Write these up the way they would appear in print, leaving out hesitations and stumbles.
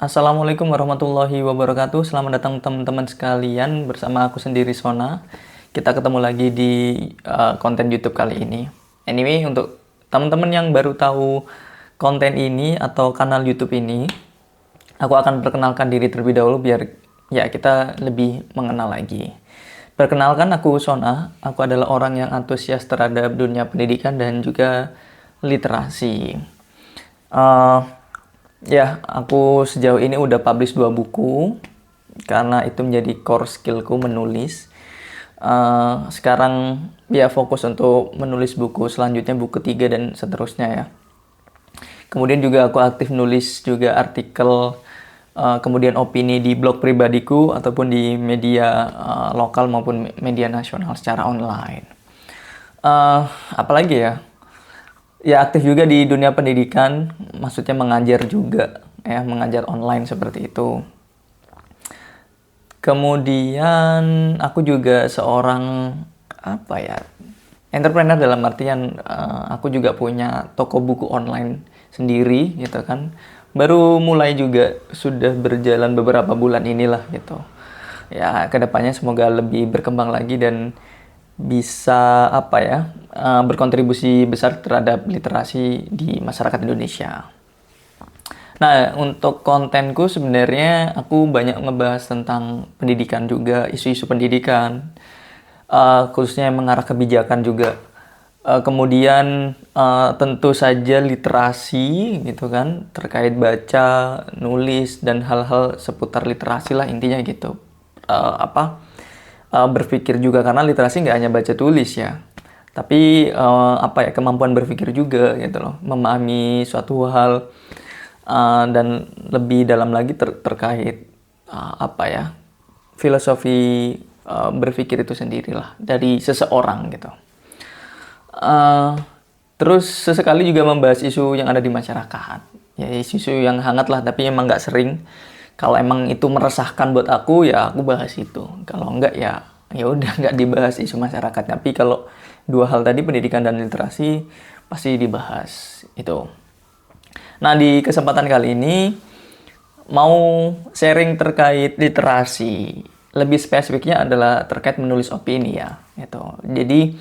Assalamualaikum warahmatullahi wabarakatuh. Selamat datang teman-teman sekalian bersama aku sendiri Sona. Kita ketemu lagi di konten YouTube kali ini. Anyway, untuk teman-teman yang baru tahu konten ini atau kanal YouTube ini, aku akan perkenalkan diri terlebih dahulu biar ya kita lebih mengenal lagi. Perkenalkan, aku Sona. Aku adalah orang yang antusias terhadap dunia pendidikan dan juga literasi. Uh, Ya, aku sejauh ini udah publish 2 buku karena itu menjadi core skillku menulis. Sekarang ya fokus untuk menulis buku selanjutnya, buku ketiga dan seterusnya ya. Kemudian juga aku aktif nulis juga artikel, kemudian opini di blog pribadiku ataupun di media lokal maupun media nasional secara online. Apalagi ya? Ya aktif juga di dunia pendidikan, maksudnya mengajar juga, ya mengajar online seperti itu. Kemudian aku juga seorang apa ya, entrepreneur dalam artian aku juga punya toko buku online sendiri gitu kan. Baru mulai juga sudah berjalan beberapa bulan inilah gitu. Ya kedepannya semoga lebih berkembang lagi dan bisa apa ya, berkontribusi besar terhadap literasi di masyarakat Indonesia. Nah, untuk kontenku sebenarnya aku banyak ngebahas tentang pendidikan juga, isu-isu pendidikan, khususnya yang mengarah kebijakan juga. Kemudian tentu saja literasi gitu kan, terkait baca, nulis dan hal-hal seputar literasi lah intinya gitu. Berpikir juga karena literasi nggak hanya baca tulis ya, tapi apa ya, kemampuan berpikir juga gitu loh, memahami suatu hal dan lebih dalam lagi terkait apa ya, filosofi berpikir itu sendirilah dari seseorang gitu. Uh, Terus sesekali juga membahas isu yang ada di masyarakat. Ya isu-isu yang hangat lah, tapi emang nggak sering. Kalau emang itu meresahkan buat aku, ya aku bahas itu. Kalau enggak ya ya udah nggak dibahas isu masyarakat. Tapi kalau dua hal tadi, pendidikan dan literasi, pasti dibahas itu. Nah, di kesempatan kali ini mau sharing terkait literasi. Lebih spesifiknya adalah terkait menulis opini ya. Gitu. Jadi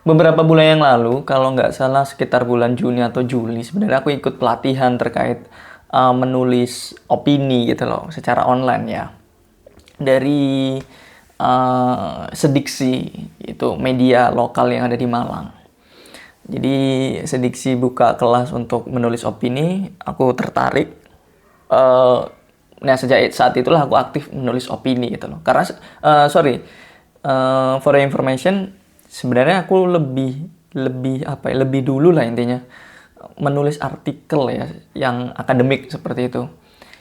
beberapa bulan yang lalu, kalau nggak salah sekitar bulan Juni atau Juli, sebenarnya aku ikut pelatihan terkait menulis opini gitu loh, secara online ya. Dari Sediksi, itu media lokal yang ada di Malang. Jadi Sediksi buka kelas untuk menulis opini, aku tertarik. Uh, nah sejak saat itulah aku aktif menulis opini gitu loh. Karena sorry, for your information, sebenarnya aku lebih lebih apa ya, lebih dulu lah intinya menulis artikel ya yang akademik seperti itu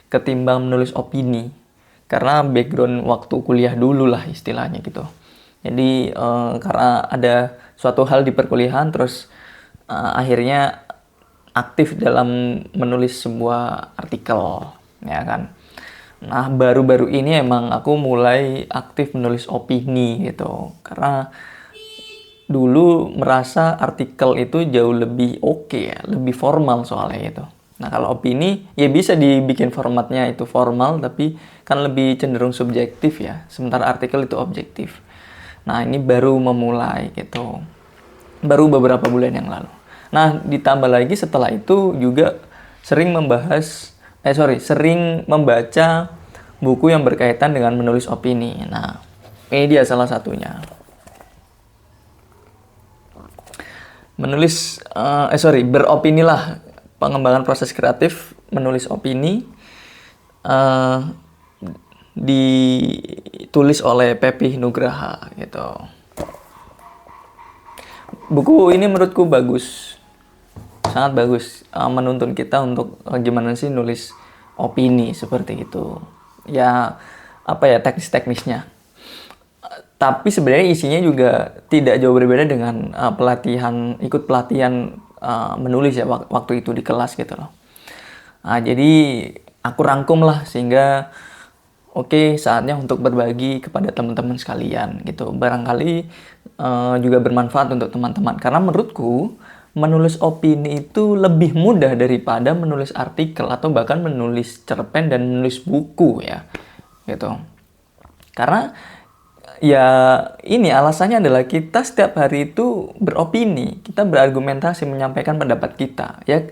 ketimbang menulis opini, karena background waktu kuliah dulu lah istilahnya gitu. Jadi karena ada suatu hal di perkuliahan, terus akhirnya aktif dalam menulis sebuah artikel ya kan. Nah, baru-baru ini emang aku mulai aktif menulis opini gitu. Karena dulu merasa artikel itu jauh lebih oke ya, lebih formal soalnya itu. Nah, kalau opini ya bisa dibikin formatnya itu formal, tapi kan lebih cenderung subjektif ya. Sementara artikel itu objektif. Nah, ini baru memulai gitu. Baru beberapa bulan yang lalu. Nah, ditambah lagi setelah itu juga sering sering membaca buku yang berkaitan dengan menulis opini. Nah, ini dia salah satunya. Beropinilah, pengembangan proses kreatif menulis opini, uh, ditulis oleh Pepi Nugraha gitu. Buku ini menurutku bagus, sangat bagus, menuntun kita untuk gimana sih nulis opini seperti itu. Ya apa ya, teknis-teknisnya. Tapi sebenarnya isinya juga tidak jauh berbeda dengan ikut pelatihan menulis ya waktu itu di kelas gitu loh. Nah, jadi aku rangkum lah sehingga oke, saatnya untuk berbagi kepada teman-teman sekalian gitu. Barangkali juga bermanfaat untuk teman-teman. Karena menurutku menulis opini itu lebih mudah daripada menulis artikel atau bahkan menulis cerpen dan menulis buku ya, gitu. Karena ya ini alasannya adalah kita setiap hari itu beropini, kita berargumentasi, menyampaikan pendapat kita. Ya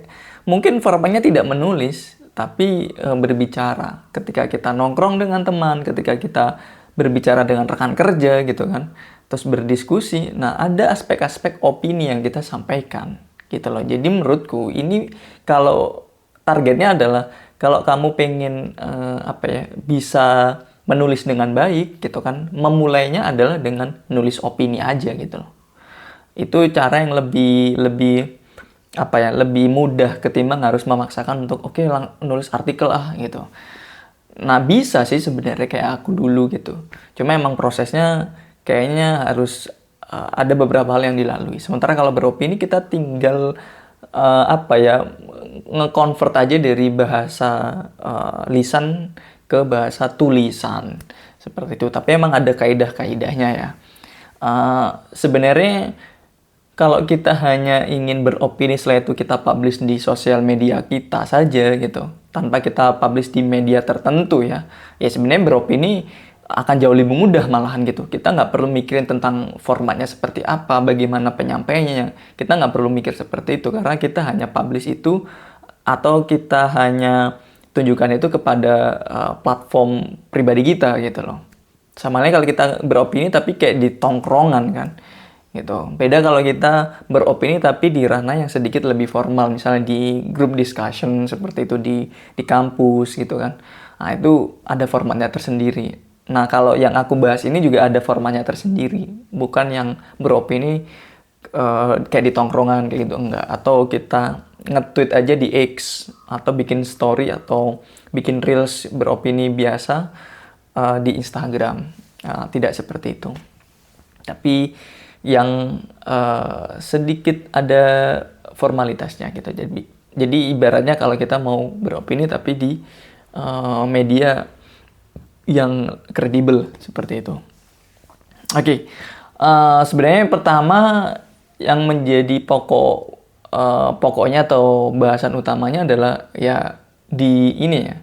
mungkin formatnya tidak menulis, tapi berbicara. Ketika kita nongkrong dengan teman, ketika kita berbicara dengan rekan kerja gitu kan, terus berdiskusi. Nah, ada aspek-aspek opini yang kita sampaikan gitu loh. Jadi menurutku ini kalau targetnya adalah kalau kamu pengen bisa menulis dengan baik gitu kan, memulainya adalah dengan nulis opini aja gitu loh. Itu cara yang lebih mudah ketimbang harus memaksakan untuk nulis artikel gitu. Nah, bisa sih sebenarnya kayak aku dulu gitu. Cuma emang prosesnya kayaknya harus ada beberapa hal yang dilalui. Sementara kalau beropini kita tinggal nge-convert aja dari bahasa lisan ke bahasa tulisan. Seperti itu. Tapi emang ada kaidah-kaidahnya ya. Sebenarnya kalau kita hanya ingin beropini setelah itu kita publish di sosial media kita saja gitu, tanpa kita publish di media tertentu ya sebenarnya beropini akan jauh lebih mudah malahan gitu. Kita nggak perlu mikirin tentang formatnya seperti apa, bagaimana penyampaiannya. Kita nggak perlu mikir seperti itu karena kita hanya publish itu atau kita hanya tunjukkan itu kepada platform pribadi kita gitu loh. Sama halnya kalau kita beropini tapi kayak di tongkrongan kan. Gitu. Beda kalau kita beropini tapi di ranah yang sedikit lebih formal, misalnya di group discussion seperti itu di kampus gitu kan. Nah, itu ada formatnya tersendiri. Nah, kalau yang aku bahas ini juga ada formatnya tersendiri, bukan yang beropini kayak di tongkrongan kayak gitu, enggak. Atau kita nge-tweet aja di X atau bikin story atau bikin reels beropini biasa di Instagram. Nah, tidak seperti itu. Tapi yang sedikit ada formalitasnya gitu. Jadi ibaratnya kalau kita mau beropini tapi di media yang kredibel seperti itu. Oke. Sebenarnya yang pertama yang menjadi pokoknya atau bahasan utamanya adalah ya di ini ya.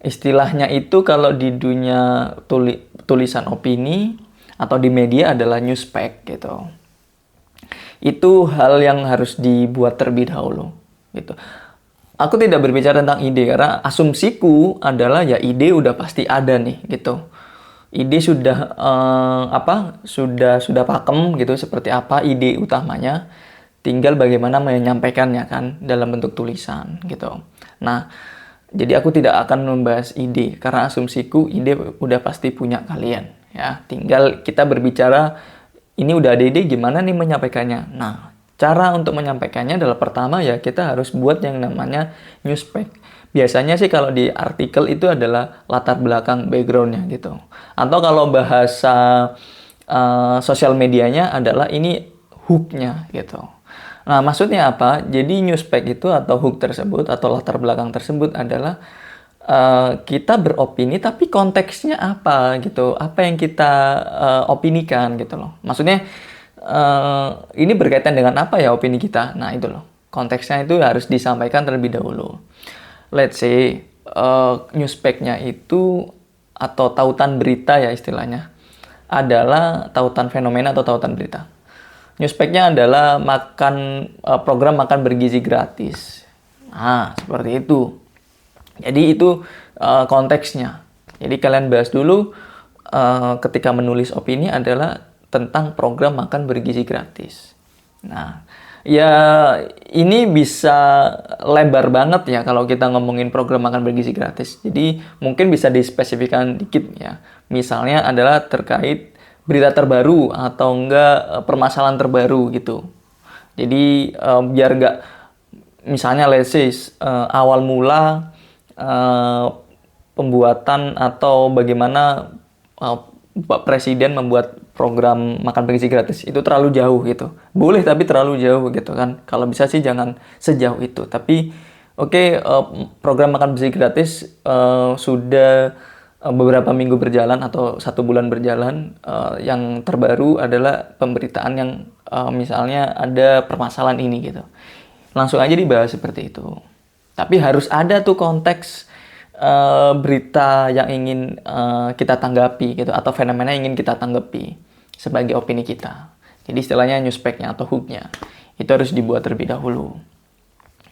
Istilahnya itu kalau di dunia tulisan opini atau di media adalah newspek gitu. Itu hal yang harus dibuat terlebih dahulu gitu. Aku tidak berbicara tentang ide karena asumsiku adalah ya ide udah pasti ada nih gitu. Ide sudah sudah pakem gitu seperti apa ide utamanya, tinggal bagaimana menyampaikannya kan dalam bentuk tulisan gitu. Nah, jadi aku tidak akan membahas ide karena asumsiku ide udah pasti punya kalian. Ya, tinggal kita berbicara ini udah ada ide gimana nih menyampaikannya. Nah, cara untuk menyampaikannya adalah pertama ya kita harus buat yang namanya newspek. Biasanya sih kalau di artikel itu adalah latar belakang backgroundnya gitu. Atau kalau bahasa sosial medianya adalah ini hook-nya gitu. Nah, maksudnya apa? Jadi newspek itu atau hook tersebut atau latar belakang tersebut adalah kita beropini tapi konteksnya apa gitu, apa yang kita opinikan gitu loh. Maksudnya ini berkaitan dengan apa ya opini kita. Nah itu loh, konteksnya itu harus disampaikan terlebih dahulu. Let's say newspek-nya itu atau tautan berita ya istilahnya adalah tautan fenomena atau tautan berita. Newspek-nya adalah program makan bergizi gratis. Nah seperti itu. Jadi itu konteksnya. Jadi kalian bahas dulu ketika menulis opini adalah tentang program makan bergizi gratis. Nah, ya ini bisa lebar banget ya kalau kita ngomongin program makan bergizi gratis. Jadi mungkin bisa dispesifikkan dikit ya. Misalnya adalah terkait berita terbaru atau enggak permasalahan terbaru gitu. Jadi biar enggak misalnya let's say awal mula pembuatan atau bagaimana Pak Presiden membuat program makan bergizi gratis itu terlalu jauh gitu. Boleh tapi terlalu jauh gitu kan. Kalau bisa sih jangan sejauh itu. Tapi program makan bergizi gratis sudah beberapa minggu berjalan atau 1 bulan berjalan, yang terbaru adalah pemberitaan yang misalnya ada permasalahan ini gitu. Langsung aja dibahas seperti itu. Tapi harus ada tuh konteks berita yang ingin kita tanggapi gitu, atau fenomena yang ingin kita tanggapi sebagai opini kita. Jadi istilahnya newspek-nya atau hook-nya itu harus dibuat terlebih dahulu.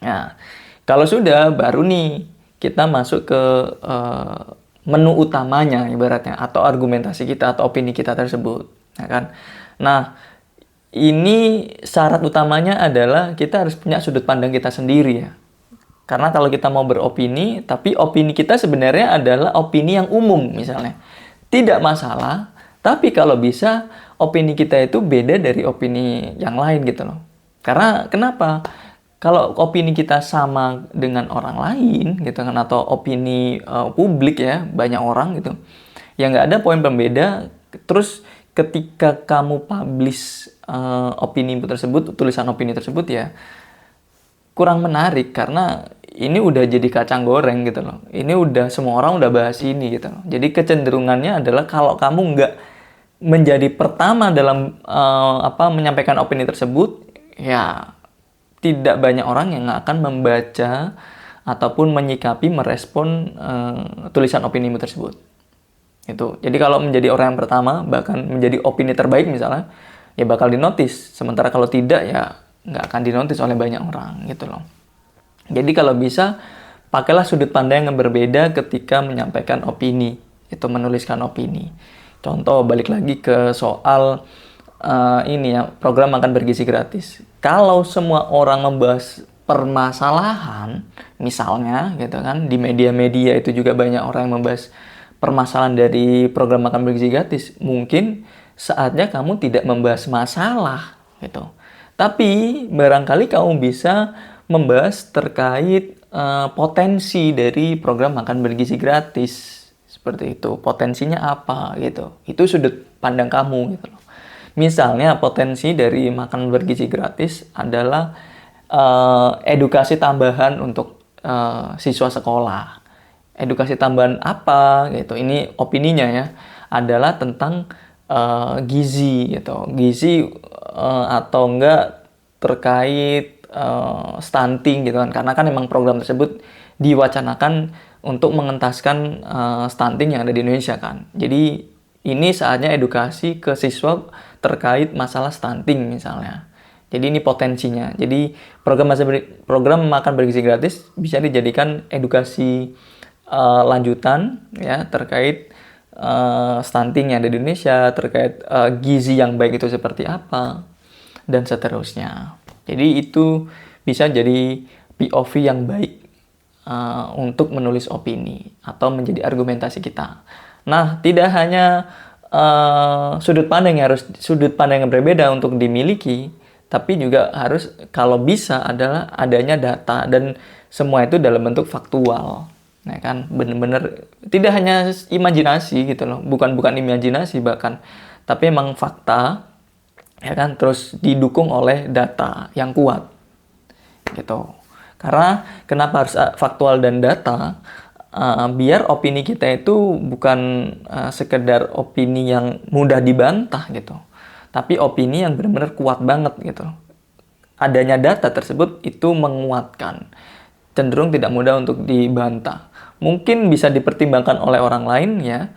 Nah, kalau sudah, baru nih kita masuk ke menu utamanya ibaratnya, atau argumentasi kita atau opini kita tersebut, ya kan? Nah, ini syarat utamanya adalah kita harus punya sudut pandang kita sendiri ya. Karena kalau kita mau beropini, tapi opini kita sebenarnya adalah opini yang umum misalnya. Tidak masalah, tapi kalau bisa opini kita itu beda dari opini yang lain gitu loh. Karena kenapa? Kalau opini kita sama dengan orang lain gitu kan, atau opini publik ya, banyak orang gitu, ya nggak ada poin pembeda. Terus ketika kamu publish opini tersebut, tulisan opini tersebut, ya kurang menarik, karena ini udah jadi kacang goreng gitu loh. Ini udah semua orang udah bahas ini gitu loh. Jadi kecenderungannya adalah kalau kamu nggak menjadi pertama dalam menyampaikan opini tersebut, ya tidak banyak orang yang akan membaca ataupun menyikapi, merespon tulisan opinimu tersebut. Itu. Jadi kalau menjadi orang yang pertama, bahkan menjadi opini terbaik misalnya, ya bakal dinotis. Sementara kalau tidak, ya nggak akan dinotis oleh banyak orang gitu loh. Jadi kalau bisa, pakailah sudut pandang yang berbeda ketika menyampaikan opini, itu menuliskan opini. Contoh, balik lagi ke soal ini ya, program makan bergizi gratis. Kalau semua orang membahas permasalahan, misalnya gitu kan, di media-media itu juga banyak orang yang membahas permasalahan dari program makan bergizi gratis, mungkin saatnya kamu tidak membahas masalah gitu. Tapi barangkali kamu bisa membahas terkait potensi dari program makan bergizi gratis. Seperti itu. Potensinya apa gitu. Itu sudut pandang kamu gitu loh. Misalnya potensi dari makan bergizi gratis adalah edukasi tambahan untuk siswa sekolah. Edukasi tambahan apa gitu. Ini opininya ya, adalah tentang gizi gitu. Gizi atau enggak terkait stunting gitu kan. Karena kan memang program tersebut diwacanakan untuk mengentaskan stunting yang ada di Indonesia kan. Jadi ini saatnya edukasi ke siswa terkait masalah stunting misalnya. Jadi ini potensinya. Jadi program makan bergizi gratis bisa dijadikan edukasi lanjutan ya, terkait stunting yang ada di Indonesia, terkait gizi yang baik itu seperti apa, dan seterusnya. Jadi itu bisa jadi POV yang baik untuk menulis opini atau menjadi argumentasi kita. Nah, tidak hanya sudut pandang yang berbeda untuk dimiliki, tapi juga harus, kalau bisa, adalah adanya data, dan semua itu dalam bentuk faktual. Nah kan, benar-benar tidak hanya imajinasi gitu loh, bukan imajinasi bahkan, tapi emang fakta, ya kan, terus didukung oleh data yang kuat gitu. Karena kenapa harus faktual dan data? Biar opini kita itu bukan sekedar opini yang mudah dibantah gitu, tapi opini yang benar-benar kuat banget gitu. Adanya data tersebut itu menguatkan, cenderung tidak mudah untuk dibantah. Mungkin bisa dipertimbangkan oleh orang lain ya,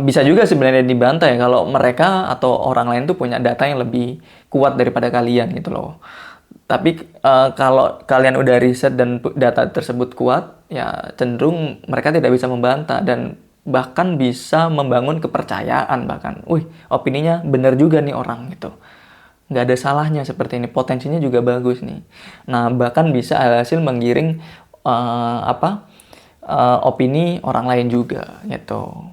bisa juga sebenarnya dibantah ya kalau mereka atau orang lain tuh punya data yang lebih kuat daripada kalian gitu loh. Tapi kalau kalian udah riset dan data tersebut kuat, ya cenderung mereka tidak bisa membantah, dan bahkan bisa membangun kepercayaan bahkan. Opininya benar juga nih orang gitu. Nggak ada salahnya seperti ini, potensinya juga bagus nih. Nah, bahkan bisa hasil menggiring opini orang lain juga gitu.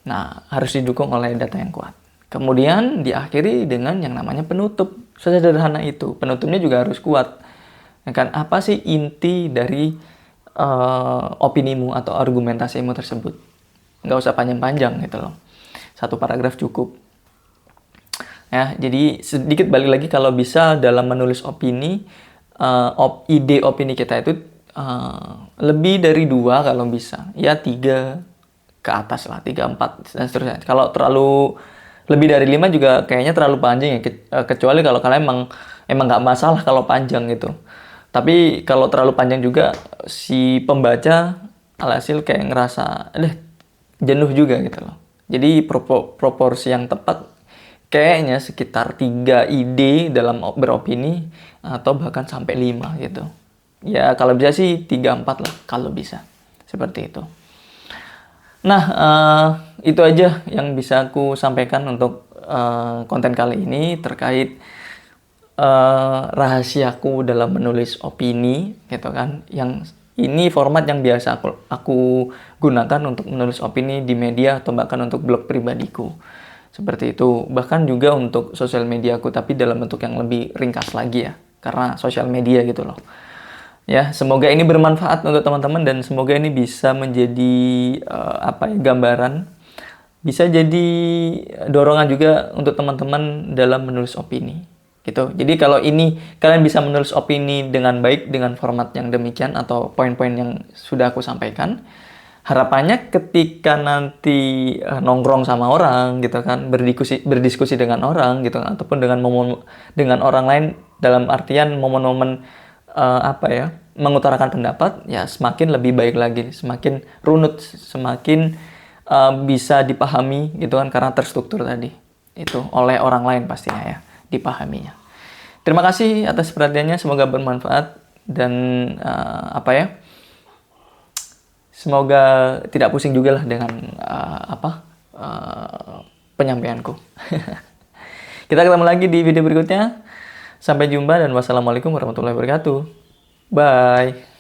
Nah, harus didukung oleh data yang kuat. Kemudian diakhiri dengan yang namanya penutup. Sesederhana itu. Penutupnya juga harus kuat. Ya kan? Apa sih inti dari opinimu atau argumentasimu tersebut? Nggak usah panjang-panjang gitu loh. 1 paragraf cukup. Ya, jadi sedikit balik lagi, kalau bisa dalam menulis opini, ide opini kita itu lebih dari 2 kalau bisa. Ya 3. ke atas lah, 3, 4 dan seterusnya. Kalau terlalu lebih dari 5 juga kayaknya terlalu panjang ya, kecuali kalau kalian emang nggak masalah kalau panjang gitu. Tapi kalau terlalu panjang juga si pembaca alhasil kayak ngerasa jenuh juga gitu loh. Jadi proporsi yang tepat kayaknya sekitar 3 ide dalam beropini atau bahkan sampai 5 gitu. Ya kalau bisa sih 3, 4 lah kalau bisa. Seperti itu. Nah, itu aja yang bisa aku sampaikan untuk konten kali ini terkait rahasiaku dalam menulis opini, gitu kan. Yang ini format yang biasa aku gunakan untuk menulis opini di media atau bahkan untuk blog pribadiku. Seperti itu. Bahkan juga untuk sosial mediaku, tapi dalam bentuk yang lebih ringkas lagi ya. Karena sosial media gitu loh. Ya, semoga ini bermanfaat untuk teman-teman dan semoga ini bisa menjadi gambaran, bisa jadi dorongan juga untuk teman-teman dalam menulis opini. Gitu. Jadi kalau ini kalian bisa menulis opini dengan baik dengan format yang demikian atau poin-poin yang sudah aku sampaikan, harapannya ketika nanti nongkrong sama orang gitu kan, berdiskusi dengan orang gitu kan, ataupun dengan orang lain dalam artian momen-momen mengutarakan pendapat ya semakin lebih baik lagi, semakin runut, semakin bisa dipahami gitu kan karena terstruktur tadi itu oleh orang lain pastinya ya dipahaminya. Terima kasih atas perhatiannya, semoga bermanfaat dan semoga tidak pusing juga lah dengan penyampaianku. Kita ketemu lagi di video berikutnya. Sampai jumpa dan wassalamualaikum warahmatullahi wabarakatuh. Bye.